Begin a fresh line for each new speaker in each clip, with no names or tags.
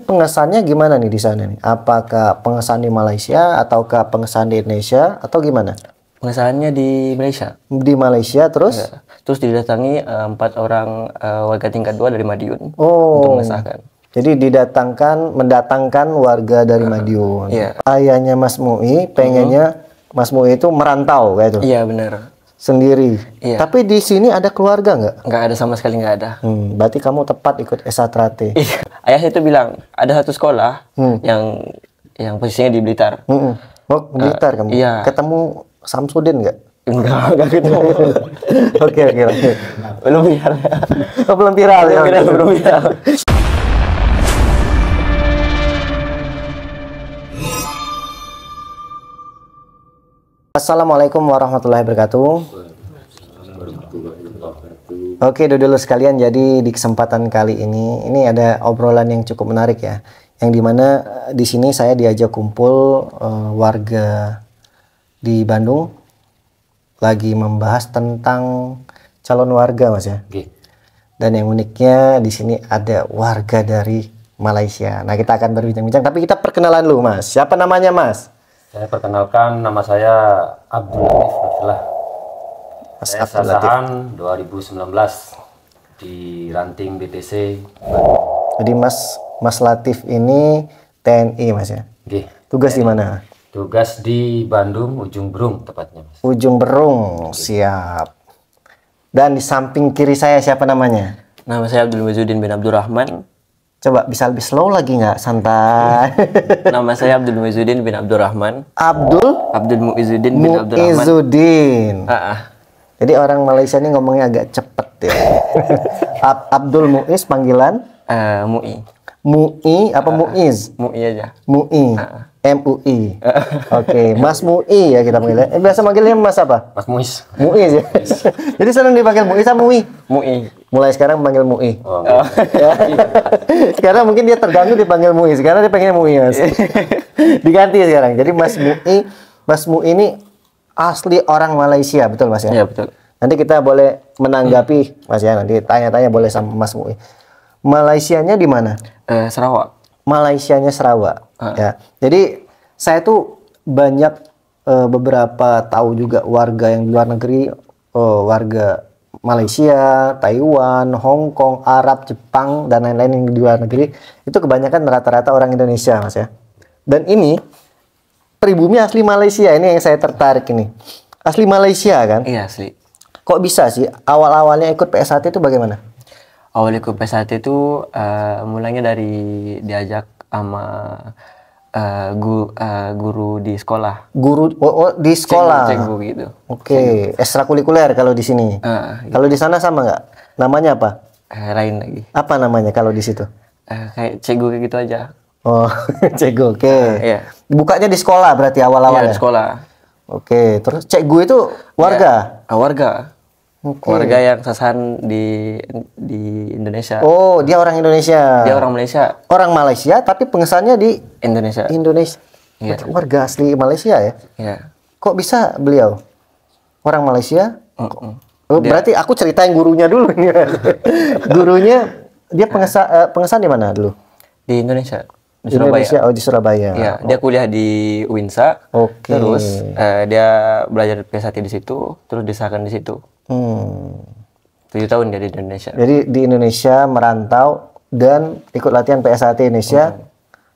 pengesannya gimana nih di sana nih? Apakah pengesan di Malaysia ataukah pengesan di Indonesia atau gimana?
Pengesahannya di Malaysia.
Di Malaysia terus?
Ya. Terus didatangi 4 orang warga tingkat 2 dari Madiun untuk
Oh,
mengesahkan.
jadi mendatangkan warga dari Madiun.
Iya.
Ayahnya Mas Mui pengennya Mas Mui itu merantau kayak itu.
Iya benar.
Sendiri.
Iya.
Tapi di sini ada keluarga nggak?
Nggak ada sama sekali, nggak ada.
Berarti kamu tepat ikut S1T.
Iya. Ayah itu bilang ada satu sekolah yang posisinya di Blitar.
Oh, Blitar kamu.
Iya.
Ketemu Samsudin nggak?
Enggak ketemu.
Oke.
Belum viral.
Oh, belum viral ya.
Belum viral.
Assalamualaikum warahmatullahi wabarakatuh. Oke, dulu sekalian, jadi di kesempatan kali ini ada obrolan yang cukup menarik ya. Yang dimana di sini saya diajak kumpul warga di Bandung lagi membahas tentang calon warga, Mas ya. Dan yang uniknya di sini ada warga dari Malaysia. Nah, kita akan berbincang-bincang, tapi kita perkenalan dulu, Mas. Siapa namanya, Mas?
Saya perkenalkan, nama saya Abdul Latif Abdullah. Saya sasahan 2019 di ranting BTC.
Jadi Mas Latif ini TNI, Mas ya. Tugas di mana?
Tugas di Bandung, Ujung Berung tepatnya, Mas.
Ujung Berung, siap. Dan di samping kiri saya siapa namanya?
Nama saya Abdul Muizuddin bin Abdurrahman.
Coba bisa lebih slow lagi nggak? Santai.
Nama saya Abdul Muizuddin bin Abdurrahman.
Abdul
Muizuddin bin Abdurrahman.
Muizuddin.
Jadi
Jadi orang Malaysia ini ngomongnya agak cepet ya. Abdul Muiz panggilan?
Mui.
Mui apa Muiz?
Mui aja.
Mui. MUI. Oke, Mas Mui ya kita panggilnya. Biasa manggilnya Mas apa?
Mas Muiz.
Muiz ya. Jadi senang dipanggil Muiz sama Mui.
Mui.
Mulai sekarang panggil Mui.
Oh,
Ya. Sekarang mungkin dia terganggu dipanggil Mui. Sekarang dia pengen Mui, Mas. Diganti sekarang. Jadi Mas Mui ini asli orang Malaysia, betul Mas ya?
Iya, betul.
Nanti kita boleh menanggapi, Mas ya. Nanti tanya-tanya boleh sama Mas Mui. Malaysianya di mana?
Sarawak.
Malaysianya Sarawak. Ya. Jadi saya tuh banyak beberapa tahu juga warga yang di luar negeri, warga Malaysia, Taiwan, Hong Kong, Arab, Jepang, dan lain-lain yang di luar negeri, itu kebanyakan rata-rata orang Indonesia, Mas ya. Dan ini pribumi asli Malaysia, ini yang saya tertarik ini. Asli Malaysia kan?
Iya, asli.
Kok bisa sih awal-awalnya ikut PSAT itu bagaimana?
Awal ikut PSAT itu mulanya dari diajak sama guru di sekolah.
Guru di sekolah.
Cenggu gitu.
Oke, ekstrakurikuler kalau di sini.
Gitu.
Kalau di sana sama nggak? Namanya apa?
Lain lagi.
Apa namanya kalau di situ?
Kayak cenggu kayak gitu aja.
Oh, cenggu. Oke.
Iya.
Bukanya di sekolah berarti awal-awal
Iya,
ya?
di sekolah.
Oke, terus cenggu itu warga?
Ya, warga.
Oke.
Warga yang sasahan di Indonesia.
Oh, dia orang Indonesia.
Dia orang Malaysia.
Orang Malaysia tapi pengesannya di
Indonesia.
Indonesia.
Iya.
Warga asli Malaysia ya?
Iya.
Kok bisa beliau? Orang Malaysia? Oh,
Dia-
berarti aku ceritain gurunya dulu nih. Gurunya dia pengesan di mana dulu?
Di Indonesia. Di
Di
Surabaya.
Indonesia, oh di Surabaya.
Iya, dia kuliah di UINSA.
Oke.
Terus dia belajar PSAT di situ, terus disahkan di situ. 7 tahun dia di Indonesia.
Jadi di Indonesia merantau dan ikut latihan PSAT Indonesia.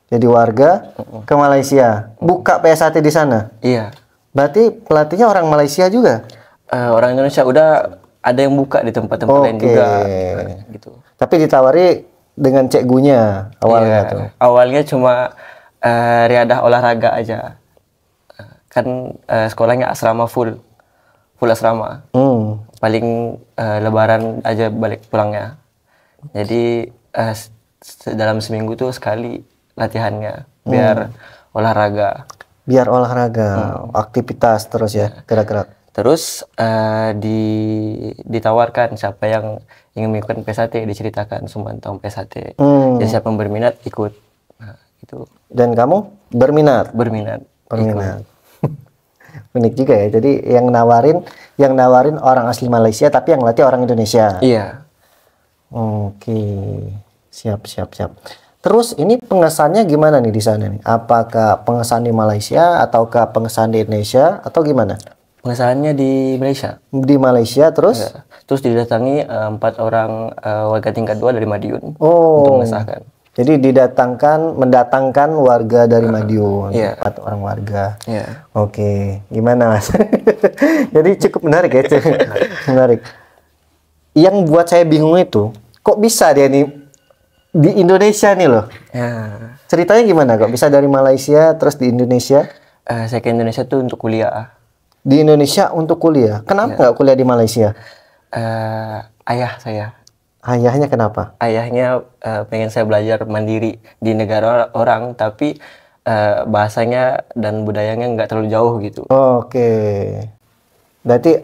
Jadi warga ke Malaysia. Buka PSAT di sana.
Iya.
Berarti pelatihnya orang Malaysia juga.
Orang Indonesia udah ada yang buka di tempat-tempat lain
Oke.
juga. Gitu.
Tapi ditawari dengan cekgunya awalnya
Iya,
tuh.
awalnya cuma riadah olahraga aja. Kan sekolahnya asrama full asrama. Paling lebaran aja balik pulangnya. Jadi dalam seminggu tuh sekali latihannya biar olahraga.
Biar olahraga, aktivitas terus ya, gerak-gerak.
Terus ditawarkan siapa yang ingin mengikuti PSAT, diceritakan semua tentang PSAT. Jadi siapa yang berminat ikut. Nah, itu.
Dan kamu berminat?
Berminat.
Berminat. Unik juga ya. Jadi yang nawarin orang asli Malaysia tapi yang latih orang Indonesia.
Iya.
Oke. Siap. Terus ini pengesannya gimana nih di sana nih? Apakah pengesan di Malaysia ataukah pengesan di Indonesia atau gimana?
Pengesahannya di Malaysia.
Di Malaysia terus?
Ya. Terus didatangi 4 orang warga tingkat 2 dari Madiun untuk
Oh,
mengesahkan.
jadi mendatangkan warga dari Madiun,
Iya.
4 orang warga.
Ya.
Oke, gimana Mas? Jadi cukup menarik ya itu. Menarik. Yang buat saya bingung itu, kok bisa dia nih di Indonesia nih loh.
Ya.
Ceritanya gimana kok bisa dari Malaysia terus di Indonesia?
Saya ke Indonesia tuh untuk kuliah.
Di Indonesia untuk kuliah. Kenapa nggak kuliah di Malaysia?
Ayah saya.
Ayahnya kenapa?
Ayahnya pengen saya belajar mandiri di negara orang, tapi bahasanya dan budayanya nggak terlalu jauh gitu.
Oke. Berarti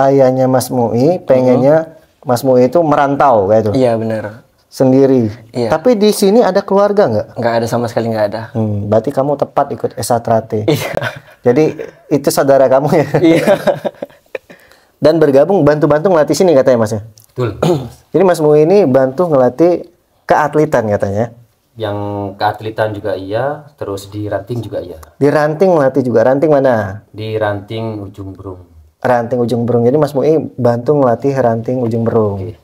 ayahnya Mas Mui pengennya Mas Mui itu merantau kayak itu
Iya benar.
sendiri.
Iya.
Tapi di sini ada keluarga nggak?
Nggak ada sama sekali, nggak ada.
Berarti kamu tepat ikut S1T.
Iya.
Jadi itu saudara kamu ya.
Iya.
Dan bergabung bantu-bantu ngelatih sini katanya Mas ya.
Betul.
Jadi Mas Mui ini bantu ngelatih keatletan katanya.
Yang keatletan juga iya, terus di ranting juga iya.
Di ranting ngelatih juga. Ranting mana?
Di ranting Ujung Berung.
Ranting Ujung Berung. Jadi Mas Mui bantu ngelatih ranting Ujung Berung.
Oke.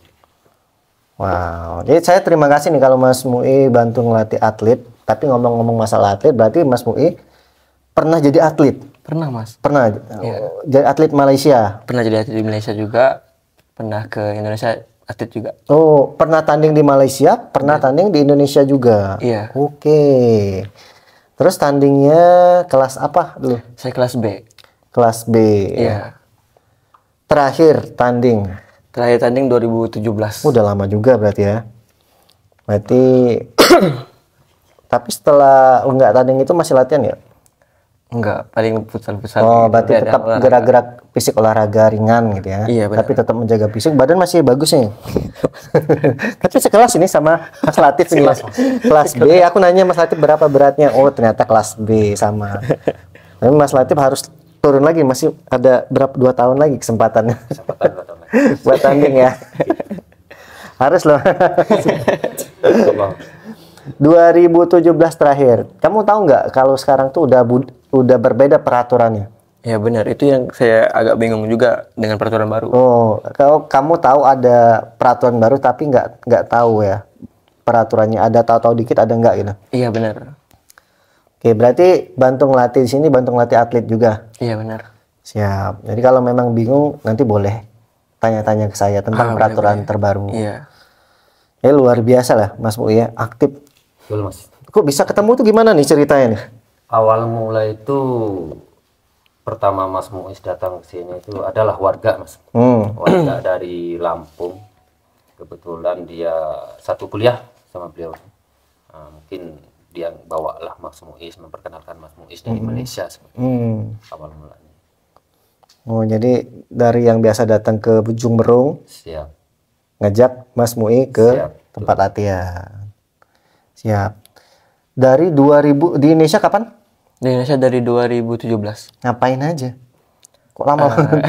Wow. Jadi saya terima kasih nih kalau Mas Mui bantu ngelatih atlet. Tapi ngomong-ngomong masalah atlet, berarti Mas Mui pernah jadi atlet.
Pernah Mas.
Pernah jadi atlet Malaysia.
Pernah jadi atlet di Malaysia juga. Pernah ke Indonesia atlet juga.
Oh, pernah tanding di Malaysia, pernah tanding di Indonesia juga.
Iya.
Oke. Terus tandingnya kelas apa dulu?
Saya kelas B.
Kelas B.
Iya.
Terakhir tanding.
Terakhir tanding 2017.
Udah lama juga berarti ya. Berarti tapi setelah nggak tanding itu masih latihan ya?
Enggak, paling futsal-futsal.
Oh,
gitu.
berarti
Ada
tetap
olahraga.
gerak-gerak fisik olahraga ringan gitu ya.
Iya, benar.
Tapi tetap menjaga fisik, badan masih bagus nih. Tapi sekelas ini sama Mas Latif ini. Kelas B, aku nanya Mas Latif berapa beratnya? Oh, ternyata kelas B sama. Tapi Mas Latif harus turun lagi, masih ada berapa 2 tahun lagi kesempatannya. Buat tanding ya. Harus loh. 2017 terakhir. Kamu tahu nggak kalau sekarang tuh udah berbeda peraturannya?
Ya benar, itu yang saya agak bingung juga dengan peraturan baru.
Oh, kalau kamu tahu ada peraturan baru tapi nggak tahu ya peraturannya, ada tahu-tahu dikit ada nggak gitu?
Iya benar.
Oke, berarti bantu ngelatih di sini, bantu ngelatih atlet juga.
Iya benar.
Siap. Jadi kalau memang bingung nanti boleh tanya-tanya ke saya tentang peraturan terbaru.
Iya.
Ya luar biasa lah Mas Mui ya, aktif.
Betul Mas.
Kok bisa ketemu tuh gimana nih ceritanya nih?
Awal mulai itu pertama Mas Muiz datang ke sini itu adalah warga Mas. Warga dari Lampung. Kebetulan dia satu kuliah sama beliau. Nah, mungkin dia bawa lah Mas Muiz, memperkenalkan Mas Muiz dari Malaysia sebenarnya. Awal mulanya.
Oh, jadi dari yang biasa datang ke Ujung Berung,
Siap.
ngajak Mas Mui ke
Siap.
tempat latihan. Siap. Dari 2000 di Indonesia kapan?
Di Indonesia dari 2017.
Ngapain aja? Kok lama banget?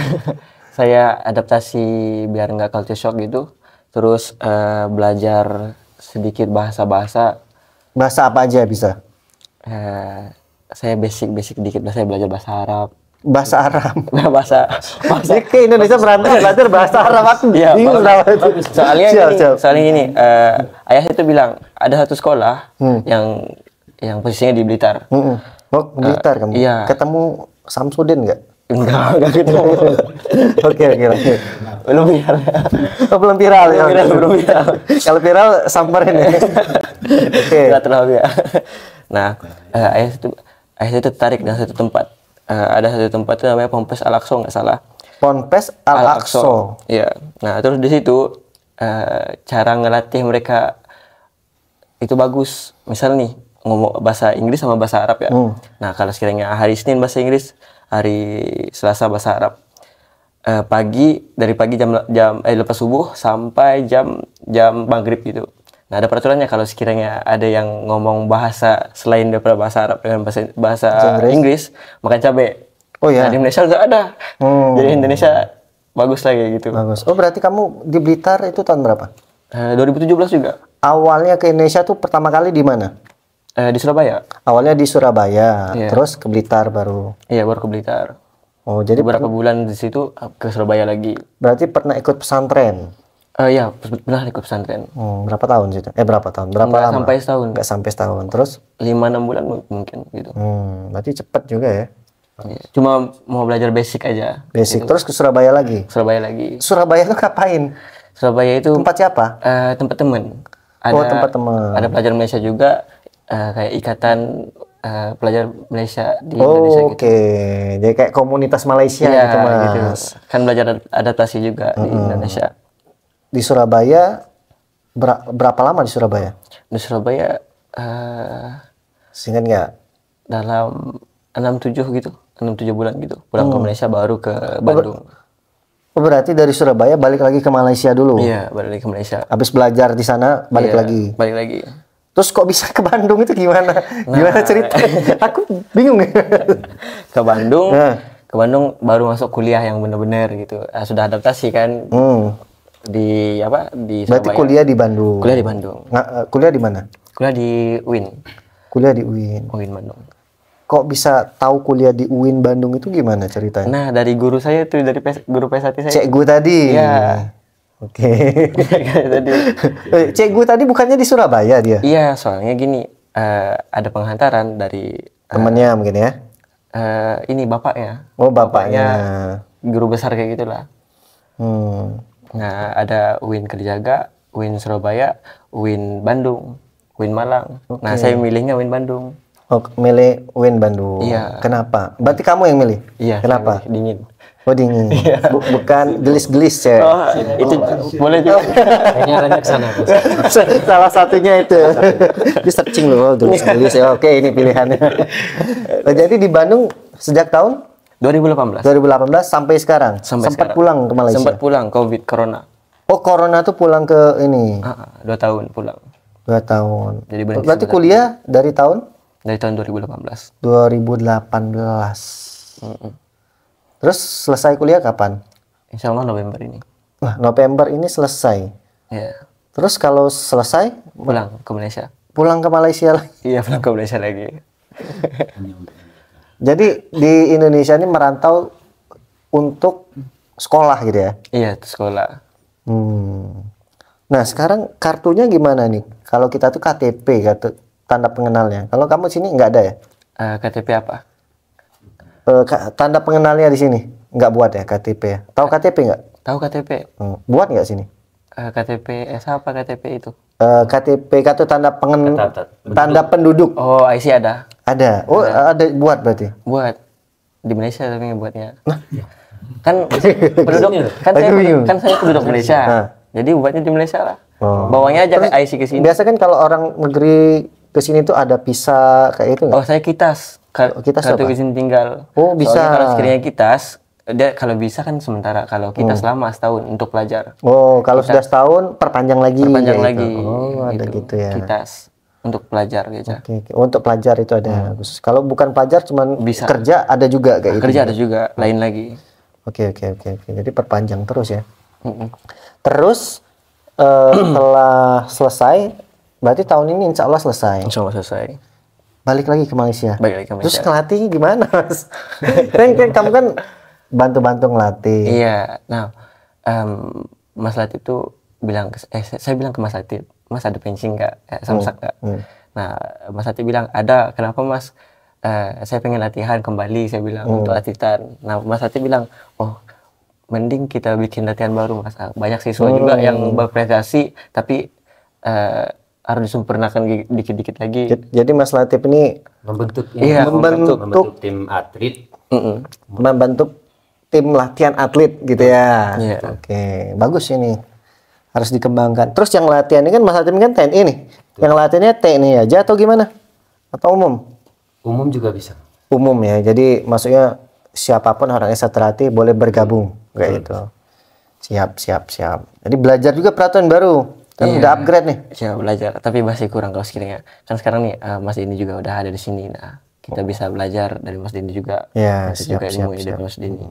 Saya adaptasi biar nggak culture shock gitu. Terus belajar sedikit bahasa-bahasa.
Bahasa apa aja bisa?
Saya basic dikit. Saya belajar bahasa Arab.
Bahasa Arab.
bahasa
Jadi ke Indonesia berantau belajar bahasa Arab aku
Iya,
bingung sama itu.
soalnya
Siap,
gini,
siap.
soalnya gini, ayah itu bilang ada satu sekolah yang posisinya di Blitar.
Oh, Blitar kamu.
Iya.
Ketemu Samsudin nggak?
Enggak gitu.
Oke.
Belum viral.
Oh, belum viral ya.
Belum viral.
Kalau viral samperin ya. Oke.
Enggak terlalu ya. Nah, ayah itu tertarik dengan satu tempat. Ada satu tempat itu namanya Ponpes Al-Aqsa nggak salah.
Ponpes Al-Aqsa.
Iya. Nah, terus di situ cara ngelatih mereka itu bagus. Misal nih ngomong bahasa Inggris sama bahasa Arab ya. Nah, kalau sekiranya hari Senin bahasa Inggris, hari Selasa bahasa Arab. Dari pagi jam lepas subuh sampai jam maghrib gitu. Nah, ada peraturannya kalau sekiranya ada yang ngomong bahasa selain daripada bahasa Arab dengan bahasa Inggris, makan cabai.
Oh ya.
Nah, di Indonesia nggak ada. Jadi Indonesia bagus lagi gitu.
Bagus. Oh, berarti kamu di Blitar itu tahun berapa?
2017 juga.
awalnya ke Indonesia tuh pertama kali di mana?
Di Surabaya.
Awalnya di Surabaya,
Iya.
terus ke Blitar baru.
Iya, baru ke Blitar.
Oh, jadi
Beberapa bulan di situ ke Surabaya lagi.
berarti pernah ikut pesantren?
Iya, pernah ikut pesantren.
Berapa tahun sih? Berapa tahun? Berapa
Nggak
lama?
sampai setahun.
Nggak sampai setahun. Terus?
5-6 bulan mungkin gitu.
Berarti cepet juga ya?
Iya. Cuma mau belajar basic aja.
Basic. Terus ke Surabaya lagi?
Surabaya lagi.
Surabaya tuh ngapain?
Surabaya itu
Tempat siapa?
tempat teman.
Oh, tempat teman.
Ada pelajar Malaysia juga, kayak ikatan pelajar Malaysia di Indonesia gitu.
Oke. Jadi kayak komunitas Malaysia
Iya,
gitu, Mas.
gitu. Kan belajar adaptasi juga di Indonesia.
Di Surabaya berapa lama di Surabaya?
Di Surabaya
Seingat nggak?
dalam 6-7 gitu. 6-7 bulan gitu. Pulang ke Malaysia baru ke Bandung.
Oh, berarti dari Surabaya balik lagi ke Malaysia dulu.
Iya, balik ke Malaysia.
Habis belajar di sana balik
Iya,
lagi.
Balik lagi.
Terus kok bisa ke Bandung itu gimana? Gimana cerita? Aku bingung.
Ke Bandung.
Nah.
Ke Bandung baru masuk kuliah yang benar-benar gitu. Sudah adaptasi kan di apa? Di
Berarti
Surabaya.
kuliah di Bandung.
Kuliah di Bandung.
Kuliah di mana?
Kuliah di UIN.
Kuliah di UIN.
UIN Bandung.
Kok bisa tahu kuliah di UIN Bandung itu gimana ceritanya?
Nah, dari guru saya itu, dari guru PS1 saya.
Cikgu tadi.
Iya.
Oke.
Tadi.
Cikgu tadi bukannya di Surabaya dia?
Iya, soalnya gini, ada penghantaran dari
Temennya mungkin ya?
ini bapaknya.
Oh, bapaknya.
Guru besar kayak gitulah. Nah, ada UIN Kerjaga, UIN Surabaya, UIN Bandung, UIN Malang. Nah, saya milihnya UIN Bandung.
Oh, milih UIN Bandung.
Iya.
Kenapa? Berarti kamu yang milih?
Iya.
Kenapa?
saya milih dingin.
Oh, dingin. Bukan gelis-gelis ya.
Oh, itu boleh juga.
Kayaknya arahnya ke sana. Bos.
Salah satunya itu. Di searching loh, gelis-gelis ya. Oke, ini pilihannya. Oh, jadi di Bandung sejak tahun
2018.
2018 sampai sekarang.
Sampai
Sempat
sekarang.
pulang ke Malaysia.
Sempat pulang COVID Corona.
Oh, Corona tuh pulang ke ini.
2 tahun pulang.
2 tahun.
Jadi berhenti
Berarti kuliah dari tahun
Dari tahun 2018.
2018. Terus selesai kuliah kapan?
Insya Allah November ini.
Nah, November ini selesai.
Ya.
Terus kalau selesai
Pulang ke Malaysia.
pulang ke Malaysia lagi.
Iya, pulang ke Malaysia lagi.
Jadi di Indonesia ini merantau untuk sekolah gitu ya.
Iya, ke sekolah.
Nah, sekarang kartunya gimana nih? Kalau kita tuh KTP, tanda pengenalnya. Kalau kamu sini nggak ada ya?
KTP apa?
Tanda pengenalnya di sini nggak buat ya KTP ya? Tahu KTP nggak?
Tahu KTP?
Buat nggak sini?
KTP apa KTP itu?
KTP kartu tanda tanda penduduk.
Oh, IC ada.
Ada. Oh, ada buat berarti.
Buat di Malaysia tapi buatnya. Kan penduduk kan saya penduduk Malaysia. Jadi buatnya di Malaysia lah. Bawanya aja kayak IC ke sini.
Biasa kan kalau orang negeri ke sini tuh ada visa kayak itu nggak?
Oh, saya kitas.
Kitas
Kartu
apa?
izin tinggal.
Oh, bisa.
Soalnya kalau sekiranya kitas, dia kalau bisa kan sementara. Kalau kitas lama setahun untuk pelajar.
Oh, kalau sudah setahun perpanjang lagi.
Perpanjang
kayak
lagi.
gitu. Oh, ada gitu ya.
Kitas untuk pelajar gitu.
Oke. Untuk pelajar itu ada khusus. Kalau bukan pelajar cuman
Bisa.
kerja ada juga kayak gitu.
Kerja ada juga, lain lagi.
Oke. Jadi perpanjang terus ya. Terus setelah selesai, berarti tahun ini insya Allah selesai.
Insya Allah selesai.
Balik lagi ke Malaysia.
Balik lagi ke Malaysia.
Terus ngelatihnya gimana, Mas? kan kamu kan bantu-bantu ngelatih.
Iya. Nah, Mas Latif tuh bilang, saya bilang ke Mas Latif, Mas ada pensi nggak? Samsak nggak? Nah, Mas Latif bilang, ada. Kenapa Mas? Saya pengen latihan kembali, saya bilang, untuk latihan. Nah, Mas Latif bilang, oh, mending kita bikin latihan baru, Mas. Banyak siswa juga yang berprestasi, tapi harus disempurnakan dikit-dikit lagi.
Jadi Mas Latif ini
Membentuk
membentuk
tim atlet.
membentuk tim latihan atlet gitu ya.
Iya.
Oke, bagus ini. Harus dikembangkan. Terus yang latihan ini kan Mas Latif kan TNI nih. Yang latihannya TNI aja atau gimana? Atau umum?
Umum juga bisa.
Umum ya. Jadi maksudnya siapapun orang yang terlatih boleh bergabung kayak gitu. Siap. Jadi belajar juga peraturan baru. Kan udah upgrade nih.
Ya belajar, tapi masih kurang kalau sekiranya. Kan sekarang nih Mas Dini juga udah ada di sini. Nah, kita bisa belajar dari Mas Dini juga.
Ya,
Masih juga ilmu dari Mas Dini.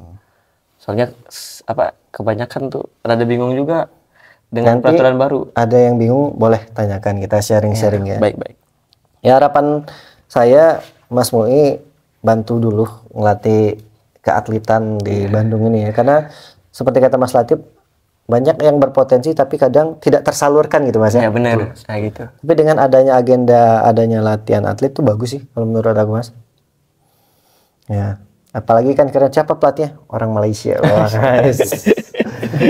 Soalnya kebanyakan tuh rada bingung juga dengan
Nanti
peraturan baru.
ada yang bingung boleh tanyakan, kita sharing-sharing ya.
Baik.
Ya harapan saya Mas Mui bantu dulu ngelatih keatletan di Bandung ini ya, karena seperti kata Mas Latif banyak yang berpotensi tapi kadang tidak tersalurkan gitu Mas ya.
Ya benar, kayak gitu.
Tapi dengan adanya agenda adanya latihan atlet tuh bagus sih kalau menurut aku Mas. Ya, apalagi kan karena siapa pelatihnya? Orang Malaysia. Wah, guys.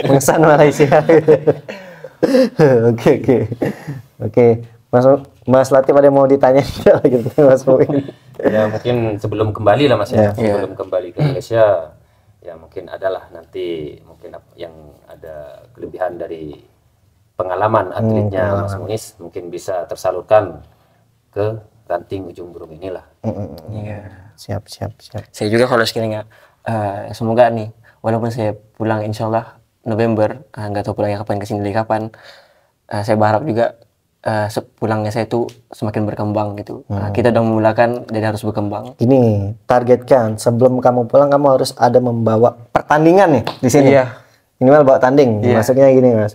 Pengesan Malaysia. Oke. Mas Latif ada yang mau ditanya gitu Mas Mui?
Ya mungkin sebelum kembali lah Mas ya.
Ya.
Sebelum kembali ke Malaysia ya mungkin adalah nanti mungkin yang ada kelebihan dari pengalaman atletnya Mas Muiz mungkin bisa tersalurkan ke ranting ujung burung inilah.
Iya.
Siap.
Saya juga kalau sekiranya semoga nih, walaupun saya pulang insya Allah November, nggak tahu pulangnya kapan, kesini dari kapan, saya berharap juga pulangnya saya itu semakin berkembang gitu. Kita udah memulakan, jadi harus berkembang.
Ini targetkan sebelum kamu pulang kamu harus ada membawa pertandingan nih di sini.
Iya.
Minimal bawa tanding. Maksudnya gini Mas.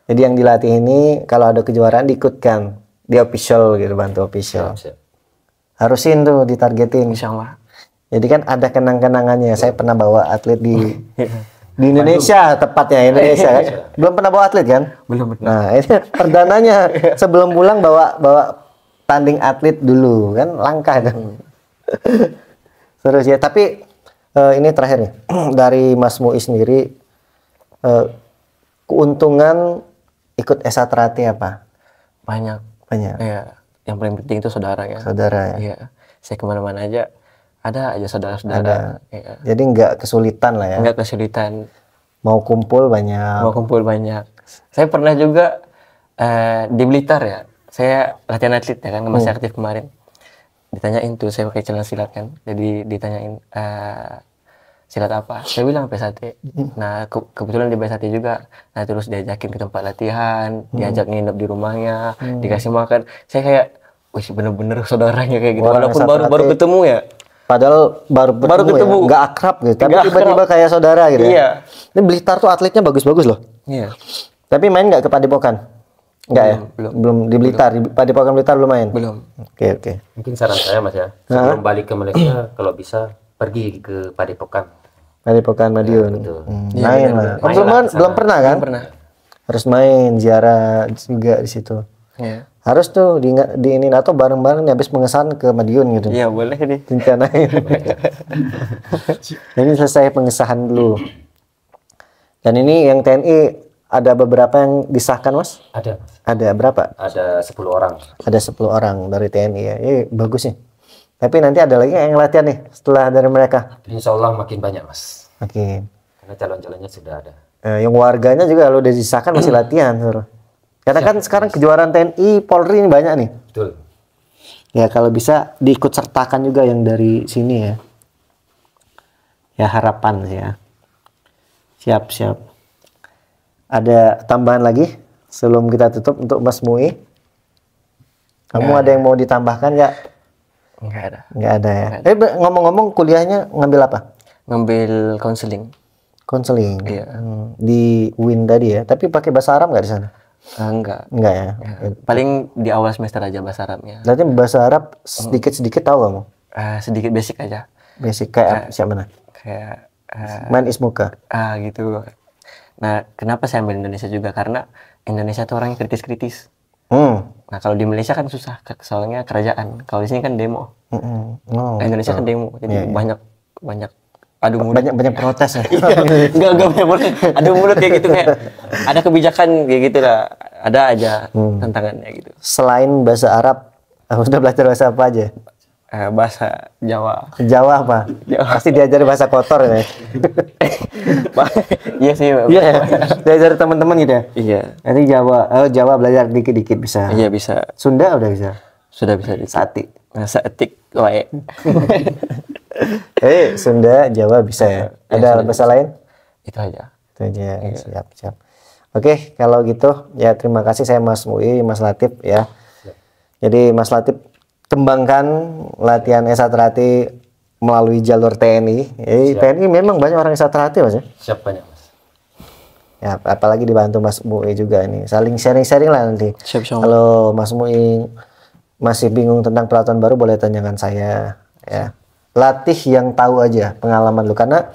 Jadi yang dilatih ini kalau ada kejuaraan diikutkan di official gitu, bantu official.
Siap.
Harusin tuh ditargetin.
Insya Allah.
Jadi kan ada kenang-kenangannya. Saya pernah bawa atlet di Indonesia, tepatnya Indonesia kan. Belum pernah bawa atlet kan?
Belum.
Nah, ini perdananya sebelum pulang bawa tanding atlet dulu kan, langkah kan. Terus ya, tapi ini terakhir nih dari Mas Muiz sendiri, keuntungan ikut Esatrati apa?
Banyak. Iya. Yang paling penting itu saudara ya.
Saudara ya.
Iya. Saya kemana-mana aja ada aja saudara-saudara. Iya.
Jadi nggak kesulitan lah ya.
Nggak kesulitan.
Mau kumpul banyak.
Saya pernah juga di Blitar ya. Saya latihan atlet ya kan, masih aktif kemarin. Ditanyain tuh, saya pakai celana silat kan. Jadi ditanyain silat apa? Saya bilang PSAT. Nah kebetulan di PSAT juga. Nah terus diajakin ke tempat latihan, diajak nginep di rumahnya, dikasih makan. Saya kayak, wih bener-bener saudaranya kayak gitu.
Orang
Walaupun baru ketemu ya.
Padahal baru ketemu. Nggak akrab gitu. Tapi tiba-tiba kayak saudara gitu ya.
Iya.
Ini Blitar tuh atletnya bagus-bagus loh.
Iya.
Tapi main nggak ke Padepokan? Nggak ya? Belum di Blitar. Di Padepokan Blitar belum main?
Belum.
Oke.
Mungkin saran saya Mas ya, sebelum balik ke Malaysia kalau bisa pergi ke Padepokan.
Padepokan Madiun.
Betul.
Main lah. Belum pernah kan?
Belum pernah.
Harus main, ziarah juga di situ.
Iya.
Harus tuh di ini atau bareng-bareng nih habis pengesahan ke Madiun gitu.
Iya boleh nih.
Rencanain. Ini selesai pengesahan dulu. Dan ini yang TNI ada beberapa yang disahkan Mas?
Ada.
Ada berapa?
Ada 10 orang.
Ada 10 orang dari TNI ya. Bagus nih. Tapi nanti ada lagi yang latihan nih setelah dari mereka.
Insya Allah makin banyak Mas.
Oke.
Karena calon-calonnya sudah ada.
Yang warganya juga kalau udah disahkan masih latihan, Suruh. Karena kan sekarang kejuaraan TNI, Polri ini banyak nih.
Betul.
Ya kalau bisa diikut sertakan juga yang dari sini ya. Ya harapan sih ya. Siap. Ada tambahan lagi sebelum kita tutup untuk Mas Mui? Kamu ada yang mau ditambahkan nggak? Nggak ada ya. Ngomong-ngomong kuliahnya ngambil apa?
Ngambil konseling.
Konseling.
Iya.
Di UIN tadi ya. Tapi pakai bahasa Arab nggak di sana?
Enggak
ya.
Paling di awal semester aja bahasa Arabnya.
Berarti bahasa Arab sedikit tahu kamu?
Sedikit basic aja.
Basic kayak siapa mana?
Kayak
main ismuka.
Gitu. Nah kenapa saya ambil Indonesia juga, karena Indonesia tuh orangnya kritis. Nah kalau di Malaysia kan susah, soalnya kerajaan. Kalau di sini kan demo. Indonesia kan demo, jadi banyak adu mulut.
Banyak protes ya.
Enggak banyak protes. Adu mulut kayak gitu, kayak ada kebijakan kayak gitu lah. Ada aja tantangannya gitu.
Selain bahasa Arab, sudah belajar bahasa apa aja?
Bahasa Jawa.
Jawa apa? Jawa. Pasti diajari bahasa kotor ya.
Iya sih.
Iya. Diajari teman-teman gitu ya.
Iya.
Nanti Jawa belajar dikit-dikit bisa.
Iya bisa.
Sunda udah bisa.
Sudah bisa.
Sati.
Satik wae.
Sunda, Jawa bisa ya. Ada bahasa lain?
Itu aja.
Itu aja. Siap. Oke, kalau gitu ya terima kasih saya Mas Mui, Mas Latif ya. Jadi Mas Latif kembangkan latihan Esatrati melalui jalur TNI. TNI memang banyak orang Esatrati Mas ya.
Siap banyak Mas.
Ya, apalagi dibantu Mas Mui juga ini. Saling sharing-sharing lah nanti.
Siap.
Kalau Mas Mui masih bingung tentang peraturan baru, boleh tanyakan saya. Ya, latih yang tahu aja pengalaman lu, karena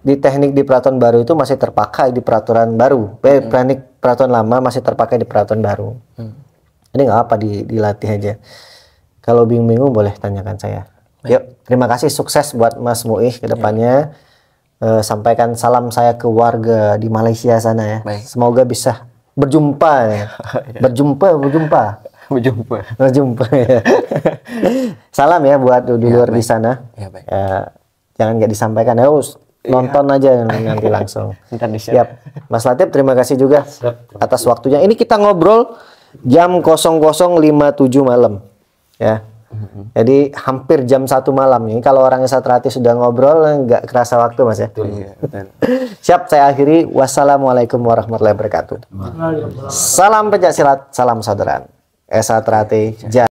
di teknik di peraturan baru itu masih terpakai di peraturan baru. Teknik peraturan lama masih terpakai di peraturan baru. Ini nggak apa dilatih aja. Kalau bingung-bingung boleh tanyakan saya. Yuk, terima kasih, sukses buat Mas Mui ke depannya. Sampaikan salam saya ke warga di Malaysia sana ya.
Baik.
Semoga bisa berjumpa ya. Berjumpa. Berjumpa ya. Salam ya buat dulur di sana.
Ya, baik.
Jangan nggak disampaikan ya, nonton aja nanti langsung. Siap. Mas Latif, terima kasih juga atas waktunya. Ini kita ngobrol jam 00.57 malam ya. Jadi hampir jam 1 malam ini. Kalau orangnya Satrati sudah ngobrol nggak kerasa waktu, Mas ya.
Iya, betul.
Siap, saya akhiri. Wassalamualaikum warahmatullahi wabarakatuh. Salam pencak silat, salam saudaraan. Satrati.